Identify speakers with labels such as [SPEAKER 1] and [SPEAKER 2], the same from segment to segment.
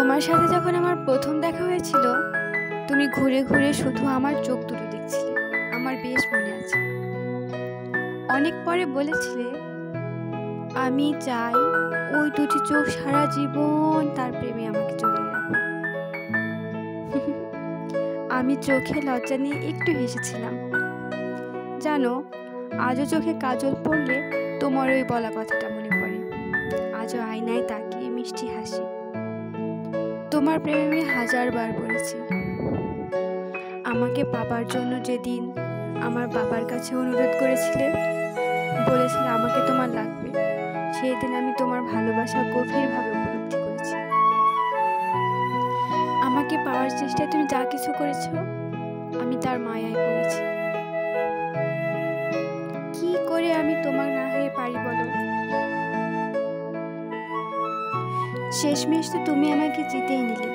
[SPEAKER 1] তোমার সাথে যখন আমার প্রথম দেখা হয়েছিল, তুমি ঘুরে ঘুরে শুধু আমার চোখ দুটো দেখছিলে। আমার বেশ মনে আছে। অনেক পরে বলেছিলে, আমি চাই ওই দুটি চোখ সারা জীবন তার প্রেমে আমাকে জড়িয়ে রাখো। আমি চোখে লজ্জা নিয়ে একটু হেসেছিলাম। জানো, আজও চোখে কাজল পড়লে তোমার ওই বলা কথাটা মনে পড়ে। আজও আয়নায় তাকিয়ে মিষ্টি হাসি। তোমার প্রেমে আমি 1000 বার পড়েছি। আমাকে পাবার জন্য যেদিন আমার বাবার কাছে অনুরোধ করেছিলে, বলেছিলে আমাকে তোমার লাগবে, সেই দিন আমি তোমার ভালোবাসা গভীরভাবে উপলব্ধি করেছি। আমাকে পাওয়ার চেষ্টায় তুমি যা কিছু করেছ, আমি তার মায়ায় পড়েছি। কি করে আমি তোমার না হয়ে পারি বলো? শেষমেশ তো তুমি আমাকে জিতেই নিলে,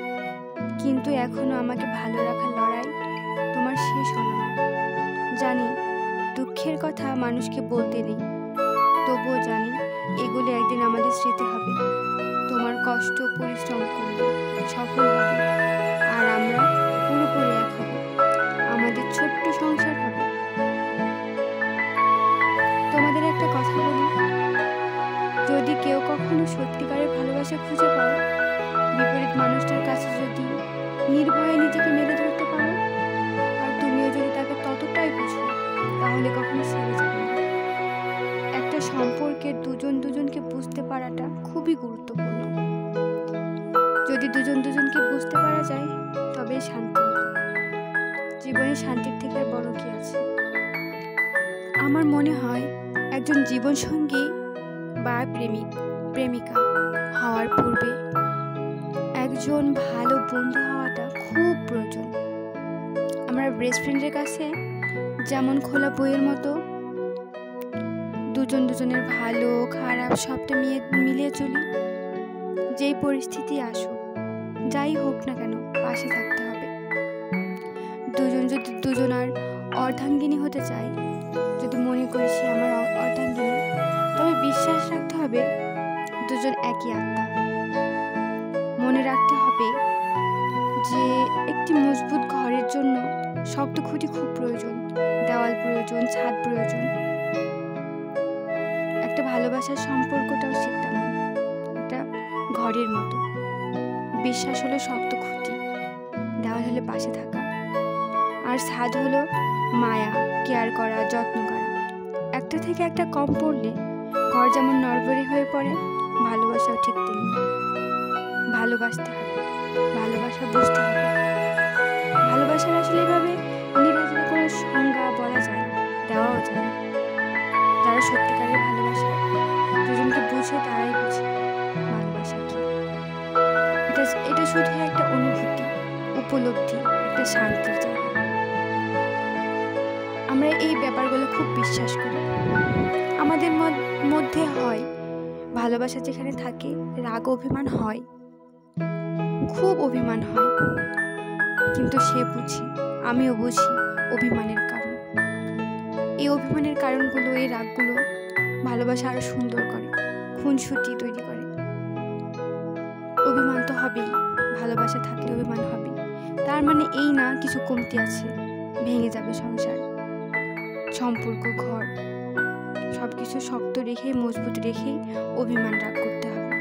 [SPEAKER 1] কিন্তু এখনো আমাকে ভালো রাখার লড়াই তোমার শেষ হলো না। জানি দুঃখের কথা মানুষকে বলতে নেই, তবুও জানি এগুলো একদিন আমাদের স্মৃতি হবে। তোমার কষ্ট পরিশ্রম করলে সফল হবে, আর আমরা পুরোপুরি এক হব। আমাদের ছোট্ট সংসার হবে। তোমাদের একটা কথা বলি, যদি কেউ কখনো সত্যিকারের ভালোবাসা খুঁজে পাও, বিপরীত মানুষটার কাছে যদি নির্ভয়ে নিজেকে মেলে ধরতে পারো, আর তুমিও যদি তাকে ততটাই বুঝো, তাহলে কখনো ছেড়ে যাবে না। একটা সম্পর্কে দুজনকে বুঝতে পারাটা খুবই গুরুত্বপূর্ণ। যদি দুজনকে বুঝতে পারা যায়, তবেই শান্তি। জীবনে শান্তির থেকে আর বড় কি আছে? আমার মনে হয় একজন জীবনসঙ্গী বা প্রেমিকা হওয়ার পূর্বে একজন ভালো বন্ধু হওয়াটা খুব প্রয়োজন। আমরা বেস্ট ফ্রেন্ডের কাছে যেমন খোলা বইয়ের মতো দুজনের ভালো খারাপ সবটা মিলিয়ে চলি। যেই পরিস্থিতি আসুক, যাই হোক না কেন, পাশে থাকতে হবে। যদি দুজনার অর্ধাঙ্গিনী হতে চাই, যদি মনে করি সে আমার অর্ধাঙ্গিনী, তবে বিশ্বাস রাখতে হবে দুজন একই আত্মা। মনে রাখতে হবে যে একটি মজবুত ঘরের জন্য শক্ত খুঁটি খুব প্রয়োজন, দেওয়াল প্রয়োজন, ছাদ প্রয়োজন। একটা ভালোবাসার সম্পর্কটাও ঠিক তেমন, একটা ঘরের মতো। বিশ্বাস হলো শক্ত খুঁটি, দেওয়াল হলো পাশে থাকা, আর ছাদ হলো মায়া, কেয়ার করা, যত্ন করা। একটা থেকে একটা কম পড়লে ঘর যেমন নড়বড়ে হয়ে পড়ে, ভালোবাসাও ঠিক তেমনি। ভালোবাসতে হবে, ভালোবাসা বুঝতে হবে। ভালোবাসার আসলে এভাবে নিরাজনে কোনো সংজ্ঞা বলা যায় না, দেওয়াও যায় না। যারা সত্যিকারের ভালোবাসা দুজনকে বুঝে, তারাই বুঝে ভালোবাসা কি। এটা শুধু একটা অনুভূতি, উপলব্ধি, একটা শান্তির জায়গা। আমরা এই ব্যাপারগুলো খুব বিশ্বাস করি। আমাদের মধ্যে হয় ভালোবাসা, যেখানে থাকে রাগ অভিমান হয়, খুব অভিমান হয়, কিন্তু সে বুঝি, আমিও বুঝি অভিমানের কারণ। এই অভিমানের কারণগুলো, এই রাগগুলো ভালোবাসা আরো সুন্দর করে, খুনসুটি তৈরি করে। অভিমান তো হবেই, ভালোবাসা থাকলে অভিমান হবে। তার মানে এই না কিছু কমতি আছে, ভেঙে যাবে সংসার, সম্পর্ক, ঘর, সবকিছু শক্ত রেখে, মজবুত রেখেই অভিমান রাগ করতে হবে,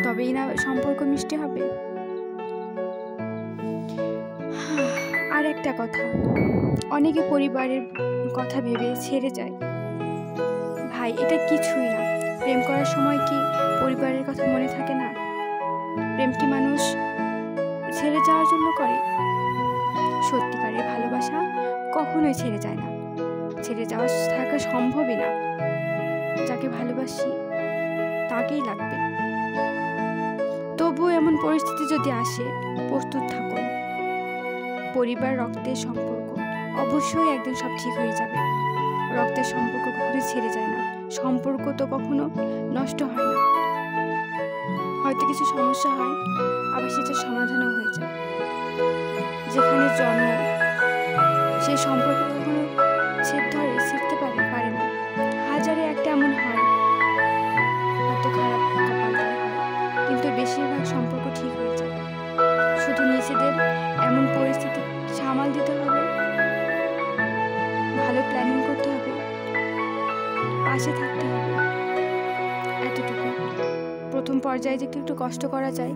[SPEAKER 1] তবেই না সম্পর্ক মিষ্টি হবে। আর একটা কথা, অনেকে পরিবারের কথা ভেবে ছেড়ে যায়। ভাই, এটা কিছুই না। প্রেম করার সময় কি পরিবারের কথা মনে থাকে না? প্রেম কি মানুষ ছেড়ে যাওয়ার জন্য করে? সত্যিকারের ভালোবাসা কখনোই ছেড়ে যায় না, ছেড়ে যাওয়া থাকা সম্ভবই না। যাকে ভালোবাসি তাকেই লাগবে। তবুও এমন পরিস্থিতি যদি আসে, প্রস্তুত থাকুন। পরিবার রক্তের সম্পর্ক, অবশ্যই একদিন সব ঠিক হয়ে যাবে। রক্তের সম্পর্ক কখনো ছেড়ে যায় না, সম্পর্ক তো কখনো নষ্ট হয় না। হয়তো কিছু সমস্যা হয়, আবার সেটা সমাধানও হয়ে যায়। যেখানে জন্ম, সেই সম্পর্ক কখনো ছিঁড়তে পারে না। হাজারে একটা এমন হয়, হয়তো খারাপ কপাল হয়, কিন্তু বেশিরভাগ সম্পর্ক ঠিক হয়ে যায়। প্রথম পর্যায়ে যে একটু একটু কষ্ট করা যায়,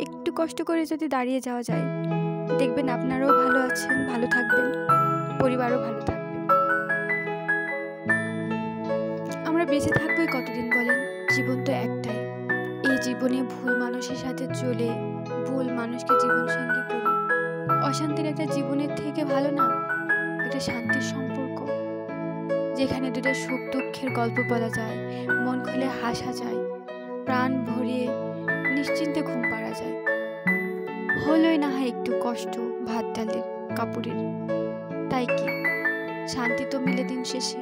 [SPEAKER 1] একটু কষ্ট করে যদি দাঁড়িয়ে যাওয়া যায়, দেখবেন আপনারাও ভালো আছেন, ভালো থাকবেন, পরিবারও ভালো থাকবে। আমরা বেঁচে থাকবোই কতদিন বলেন? জীবন তো একটাই। এই জীবনে ভুল মানুষের সাথে চলে, ভুল মানুষকে জীবন সঙ্গী করে অশান্তির একটা জীবনের থেকে ভালো না একটা শান্তির সম্পর্ক, যেখানে দুটো সুখ দুঃখের গল্প বলা যায়, মন খুলে হাসা যায়, প্রাণ ভরিয়ে নিশ্চিন্তে ঘুম পাড়া যায়। হলোই না হয় একটু কষ্ট ভাত ডালের কাপড়ের, তাই কি শান্তি তো মিলে দিন শেষে।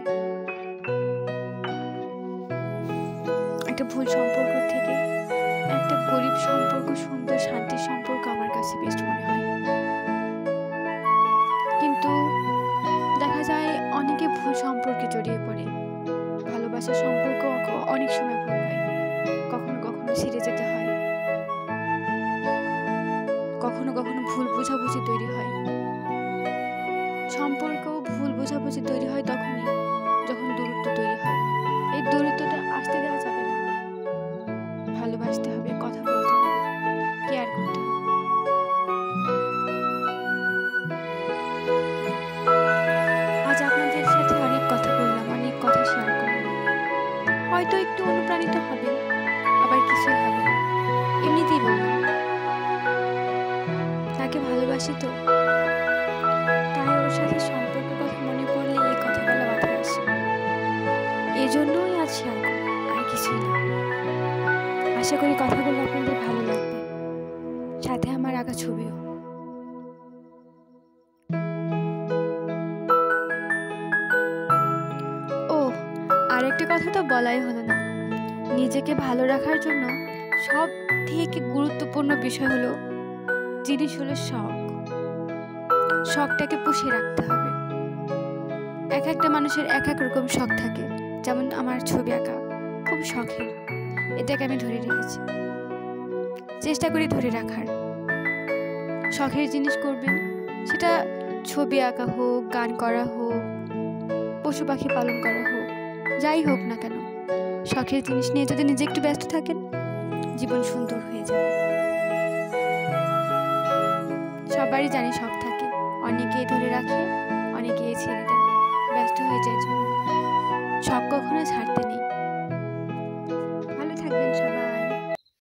[SPEAKER 1] একটা ভুল সম্পর্ক থেকে একটা গরিব সম্পর্ক, সুন্দর শান্তির সম্পর্ক আমার কাছে বেস্ট মনে হয়। কিন্তু দেখা যায় অনেকে ভুল সম্পর্কে জড়িয়ে পড়ে। ভালোবাসার সম্পর্ক অনেক সময় ভুল হয়, কখনো কখনো ছিঁড়ে যেতে হয়, কখনো কখনো ভুল বোঝাবুঝি তৈরি হয়। সম্পর্ক ভুল বোঝাবুঝি তৈরি হয় তখনই যখন দূরত্ব তৈরি হয়। এই দূরত্বটা আসতে দেওয়া যাবে না। ভালোবাসতে হবে, কথা বলতে হবে, কেয়ার করতে হবে। আজ আপনাদের সাথে অনেক কথা বললাম, অনেক কথা শেয়ার করলাম। হয়তো একটু অনুপ্রাণিত হবেন, আবার কিছুই হবে না, এমনিতেই বললাম। তাকে ভালোবাসি তো, তাই ওর সাথে সম্পর্কের কথা মনে পড়লে এই কথাগুলো মাথায় আসে। এজন্যই আজ শেয়ার করলাম, আর কিছুই না। আশা করি কথাগুলো আপনাদের ভালো লাগবে, সাথে আমার আঁকা ছবিও। ও, আর একটা কথা তো বলাই হলো না। নিজেকে ভালো রাখার জন্য সব থেকে গুরুত্বপূর্ণ বিষয় হলো জিনিস হলো শখ। শখটাকে পুষে রাখতে হবে। এক একটা মানুষের এক এক রকম শখ থাকে। যেমন আমার ছবি আঁকা খুব শখের, এটাকে আমি ধরে রেখেছি, চেষ্টা করি ধরে রাখার। শখের জিনিস করবেন, সেটা ছবি আঁকা হোক, গান করা হোক, পশু পাখি পালন করা হোক, যাই হোক না কেন, শখের জিনিস নিয়ে যদি নিজে একটু ব্যস্ত থাকেন, জীবন সুন্দর হয়ে যাবে। সবারই জানি শখ থাকে, অনেকেই ধরে রাখে, অনেকেই ছেড়ে দেয়, ব্যস্ত হয়ে যায় জীবন। শখ কখনো ছাড়তে নেই।